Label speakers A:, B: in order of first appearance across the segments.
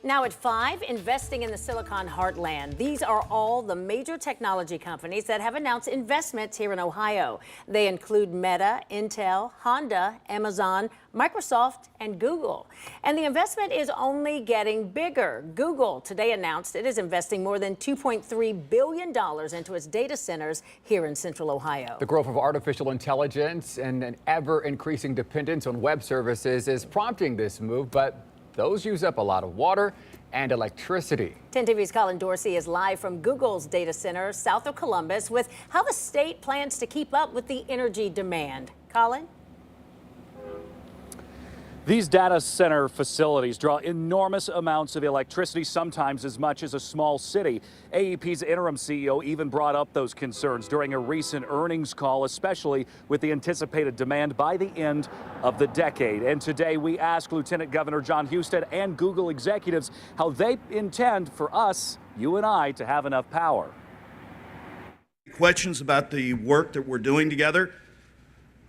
A: Now at 5, investing in the Silicon Heartland. These are all the major technology companies that have announced investments here in Ohio. They include Meta, Intel, Honda, Amazon, Microsoft, and Google. And the investment is only getting bigger. Google today announced it is investing more than $2.3 billion into its data centers here in Central Ohio.
B: The growth of artificial intelligence and an ever-increasing dependence on web services is prompting this move, but those use up a lot of water and electricity.
A: 10 TV's Colin Dorsey is live from Google's data center south of Columbus with how the state plans to keep up with the energy demand. Colin?
C: These data center facilities draw enormous amounts of electricity, sometimes as much as a small city. AEP's interim CEO even brought up those concerns during a recent earnings call, especially with the anticipated demand by the end of the decade. And today we asked Lieutenant Governor Jon Husted and Google executives how they intend for us, you and I, to have enough power.
D: Questions about the work that we're doing together?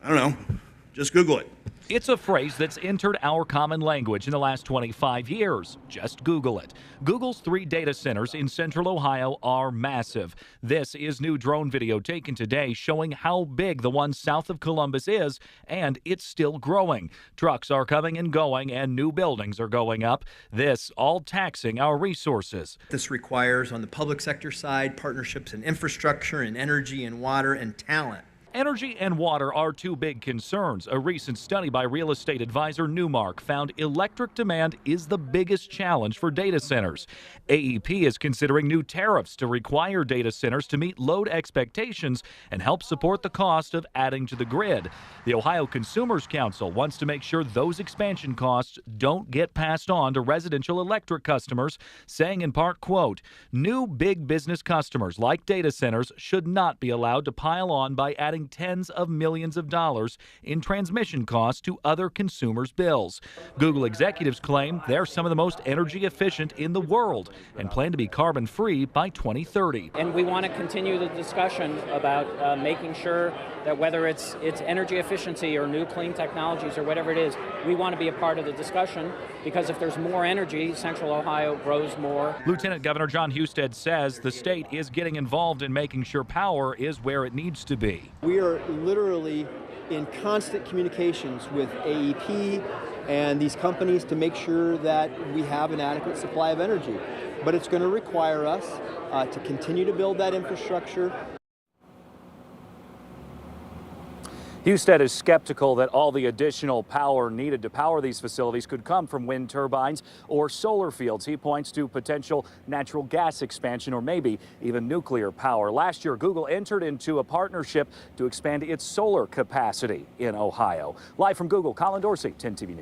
D: I don't know, just Google it.
E: It's a phrase that's entered our common language in the last 25 years. Just Google it. Google's 3 data centers in Central Ohio are massive. This is new drone video taken today showing how big the one south of Columbus is, and it's still growing. Trucks are coming and going, and new buildings are going up. This all taxing our resources.
F: This requires, on the public sector side, partnerships in infrastructure and energy and water and talent.
E: Energy and water are 2 big concerns. A recent study by real estate advisor Newmark found electric demand is the biggest challenge for data centers. AEP is considering new tariffs to require data centers to meet load expectations and help support the cost of adding to the grid. The Ohio Consumers Council wants to make sure those expansion costs don't get passed on to residential electric customers, saying in part, quote, "New big business customers like data centers should not be allowed to pile on by adding tens of millions of dollars in transmission costs to other consumers' bills." Google executives claim they're some of the most energy efficient in the world and plan to be carbon free by 2030.
G: And we want to continue the discussion about making sure that whether it's energy efficiency or new clean technologies or whatever it is, we want to be a part of the discussion, because if there's more energy, Central Ohio grows more.
E: Lieutenant Governor Jon Husted says the state is getting involved in making sure power is where it needs to be.
H: We are literally in constant communications with AEP and these companies to make sure that we have an adequate supply of energy. But it's going to require us to continue to build that infrastructure.
C: Husted is skeptical that all the additional power needed to power these facilities could come from wind turbines or solar fields. He points to potential natural gas expansion or maybe even nuclear power. Last year, Google entered into a partnership to expand its solar capacity in Ohio. Live from Google, Colin Dorsey, 10 TV News.